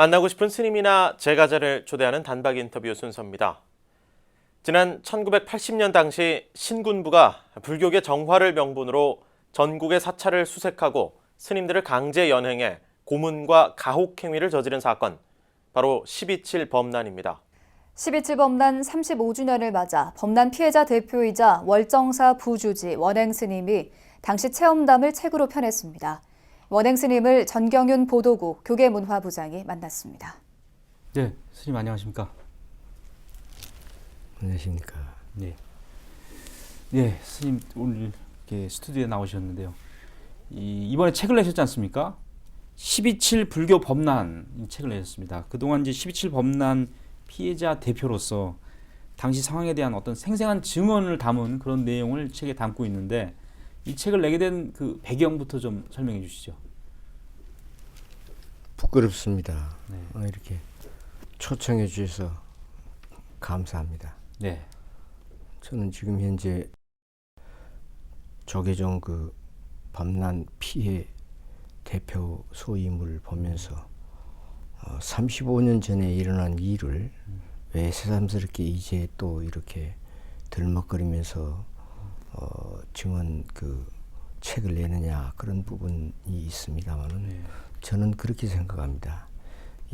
만나고 싶은 스님이나 제가자를 초대하는 단박 인터뷰 순서입니다. 지난 1980년 당시 신군부가 불교계 정화를 명분으로 전국의 사찰을 수색하고 스님들을 강제 연행해 고문과 가혹 행위를 저지른 사건, 바로 12.7 범난입니다. 12.7 범난 35주년을 맞아 범난 피해자 대표이자 월정사 부주지 원행 스님이 당시 체험담을 책으로 펴냈습니다. 원행 스님을 전경윤 보도국 교계문화부장이 만났습니다. 네, 스님 안녕하십니까? 안녕하십니까? 네. 네, 스님 오늘 이렇게 스튜디오에 나오셨는데요. 이번에 책을 내셨지 않습니까? 12.7 불교 범난 이 책을 내셨습니다. 그동안 이제 12.7 범난 피해자 대표로서 당시 상황에 대한 어떤 생생한 증언을 담은 그런 내용을 책에 담고 있는데 이 책을 내게 된 그 배경부터 좀 설명해 주시죠. 부끄럽습니다. 네. 이렇게 초청해 주셔서 감사합니다. 네. 저는 지금 현재 조계종 그 범난 피해 대표 소임을 보면서 35년 전에 일어난 일을 왜 새삼스럽게 이제 또 이렇게 들먹거리면서 증언 그 책을 내느냐 그런 부분이 있습니다만은 네. 저는 그렇게 생각합니다.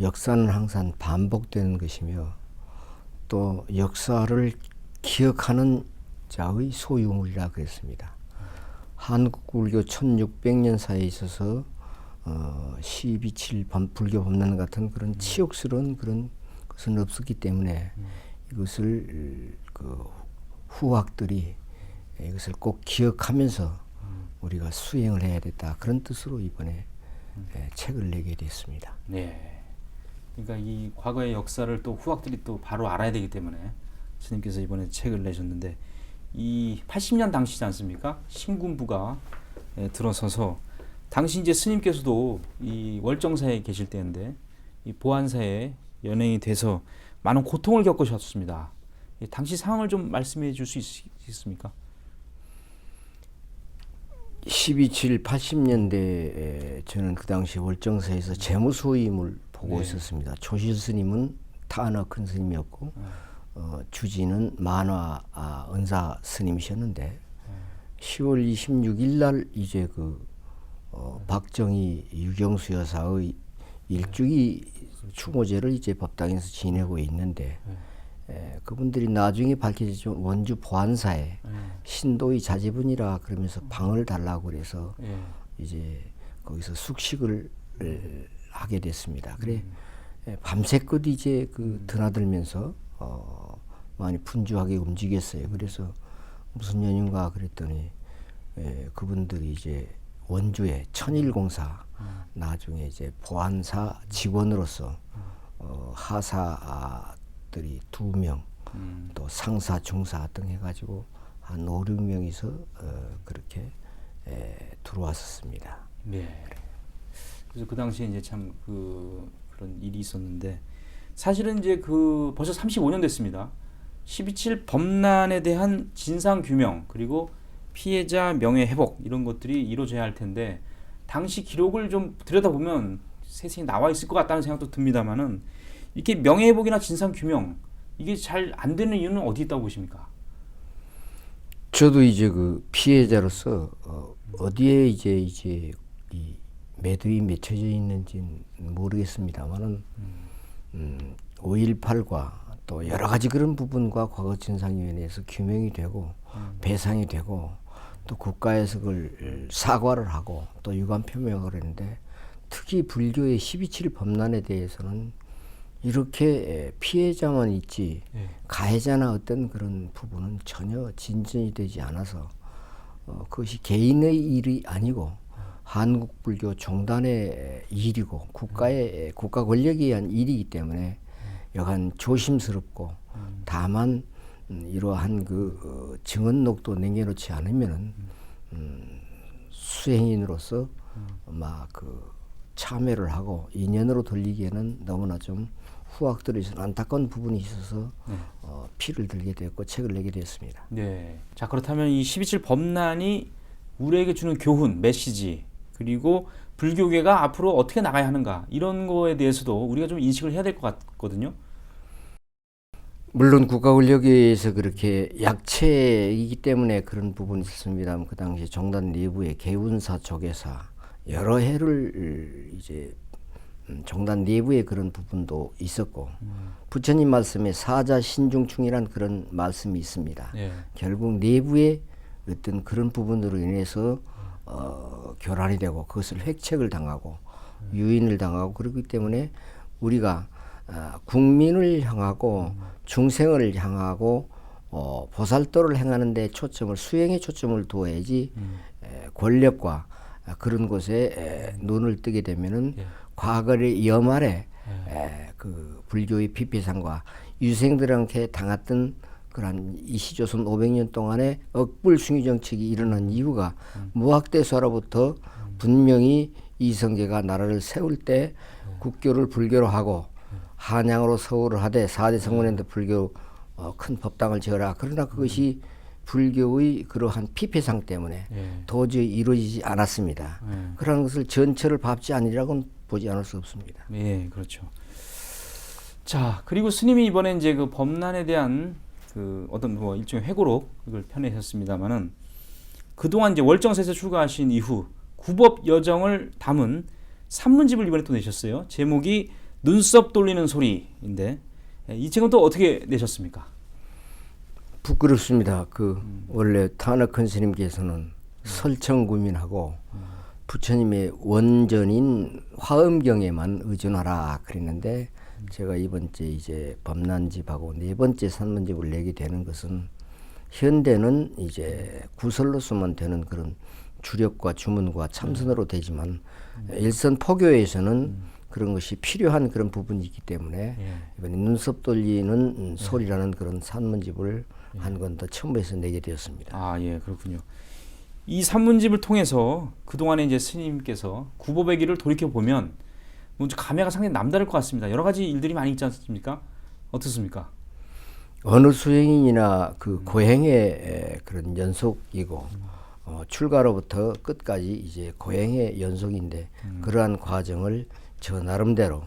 역사는 항상 반복되는 것이며 또 역사를 기억하는 자의 소유물이라 그랬습니다. 한국 불교 1600년사에 있어서 12.7 불교 범난 같은 그런 치욕스러운 그런 것은 없었기 때문에 이것을 그 후학들이 이것을 꼭 기억하면서 우리가 수행을 해야 됐다. 그런 뜻으로 이번에 책을 내게 됐습니다. 네. 그러니까 이 과거의 역사를 또 후학들이 또 바로 알아야 되기 때문에 스님께서 이번에 책을 내셨는데 이 80년 당시지 않습니까? 신군부가 들어서서 당시 이제 스님께서도 이 월정사에 계실 때인데 이 보안사에 연행이 돼서 많은 고통을 겪으셨습니다. 당시 상황을 좀 말씀해 줄 수 있습니까? 12.7 80년대에 저는 그 당시 월정사에서 재무소임을 보고 있었습니다. 조실 스님은 타나 큰 스님이었고 주지는 만화 은사 스님이셨는데 10월 26일 날 이제 그 박정희 유경수 여사의 일주기 추모제를 이제 법당에서 지내고 있는데 그분들이 나중에 밝혀지죠. 원주 보안사에 신도의 자제분이라 그러면서 방을 달라고 그래서 이제 거기서 숙식을 하게 됐습니다. 그래 밤새껏 이제 그 드나들면서 많이 분주하게 움직였어요. 그래서 무슨 연인가 그랬더니 그분들이 이제 원주의 천일공사 나중에 이제 보안사 직원으로서 하사들이 2명 또 상사 중사 등 해가지고 한 5, 6명이서 그렇게 들어왔었습니다. 네. 그래서 그 당시에 이제 참 그런 일이 있었는데 사실은 이제 벌써 35년 됐습니다. 12.7 범난에 대한 진상 규명 그리고 피해자 명예 회복 이런 것들이 이루어져야 할 텐데 당시 기록을 좀 들여다보면 세상에 나와 있을 것 같다는 생각도 듭니다만은 이렇게 명예 회복이나 진상 규명 이게 잘 안 되는 이유는 어디 있다고 보십니까? 저도 이제 그 피해자로서 어디에 이제 이 매듭이 맺혀져 있는지는 모르겠습니다만은 5.18과 또 여러 가지 그런 부분과 과거진상위원회에서 규명이 되고 배상이 되고 또 국가에서 그걸 사과를 하고 또 유감 표명을 했는데 특히 불교의 12.7 범난에 대해서는 이렇게 피해자만 있지 가해자나 어떤 그런 부분은 전혀 진전이 되지 않아서 그것이 개인의 일이 아니고 한국 불교 종단의 일이고 국가 권력에 의한 일이기 때문에 여간 조심스럽고 다만 이러한 그 증언록도 남겨놓지 않으면은 수행인으로서 막 그 참여를 하고 인연으로 돌리기에는 너무나 좀 후학들이 안타까운 부분이 있어서 피를 들게 되었고 책을 내게 되었습니다. 네. 자 그렇다면 이 12.7 범난이 우리에게 주는 교훈, 메시지 그리고 불교계가 앞으로 어떻게 나가야 하는가 이런 거에 대해서도 우리가 좀 인식을 해야 될 것 같거든요. 물론 국가 권력에서 그렇게 약체이기 때문에 그런 부분이 있습니다. 그 당시 정단 내부의 개운사 조계사 여러 해를 이제 정단 내부에 그런 부분도 있었고 부처님 말씀에 사자 신중충이란 그런 말씀이 있습니다. 예. 결국 내부의 어떤 그런 부분으로 인해서 교란이 되고 그것을 획책을 당하고 유인을 당하고 그렇기 때문에 우리가 국민을 향하고 중생을 향하고 보살도를 행하는 데 초점을 수행에 초점을 두어야지 권력과 그런 곳에 눈을 뜨게 되면은 예. 과거의 여말에 그 불교의 피폐상과 유생들한테 당했던 그런 이시조선 500년 동안의 억불숭이 정책이 일어난 이유가 무학대소로부터 분명히 이성계가 나라를 세울 때 국교를 불교로 하고 한양으로 서울을 하되 4대 성문에도 불교 큰 법당을 지어라. 그러나 그것이 불교의 그러한 피폐상 때문에 예. 도저히 이루어지지 않았습니다. 예. 그런 것을 전철을 밟지 않으리라고는 보지 않을 수 없습니다. 예, 그렇죠. 자, 그리고 스님이 이번에 이제 그 범난에 대한 그 어떤 뭐 일종의 회고록을 펴내셨습니다만은 그동안 이제 월정사에서 출가하신 이후 구법 여정을 담은 산문집을 이번에 또 내셨어요. 제목이 눈썹 돌리는 소리인데 이 책은 또 어떻게 내셨습니까? 부끄럽습니다. 그 원래 타나큰 스님께서는 설청구민하고 부처님의 원전인 화엄경에만 의존하라 그랬는데 제가 이번째 이제 범난집하고 네 번째 산문집을 내게 되는 것은 현대는 이제 구설로서만 되는 그런 주력과 주문과 참선으로 되지만 일선 포교에서는 그런 것이 필요한 그런 부분이 있기 때문에 이번에 눈썹 돌리는 소리라는 그런 산문집을 한 건 더 첨부해서 내게 되었습니다. 아, 예, 그렇군요. 이 산문집을 통해서 그동안에 이제 스님께서 구법의 길을 돌이켜 보면 먼저 감회가 상당히 남다를 것 같습니다. 여러 가지 일들이 많이 있지 않습니까? 어떻습니까? 어느 수행인이나 그 고행의 그런 연속이고 출가로부터 끝까지 이제 고행의 연속인데 그러한 과정을 저 나름대로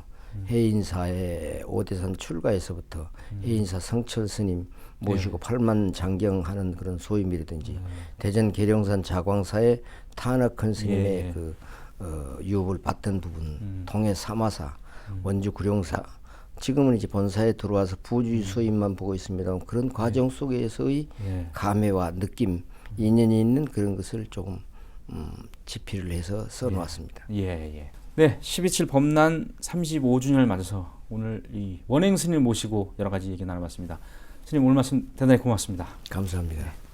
해인사의 오대산 출가에서부터 해인사 성철 스님 모시고 팔만 장경하는 그런 소임이라든지 대전 계룡산 자광사의 타나큰 스님의 그 유업을 받던 부분, 동해 사마사, 원주 구룡사, 지금은 이제 본사에 들어와서 부주 소임만 보고 있습니다. 그런 과정 속에서의 감회와 느낌, 인연이 있는 그런 것을 조금 집필을 해서 써놓았습니다. 예. 네, 12.7 범난 35주년을 맞아서 오늘 이 원행 스님을 모시고 여러 가지 얘기 나눠봤습니다. 스님 오늘 말씀 대단히 고맙습니다. 감사합니다.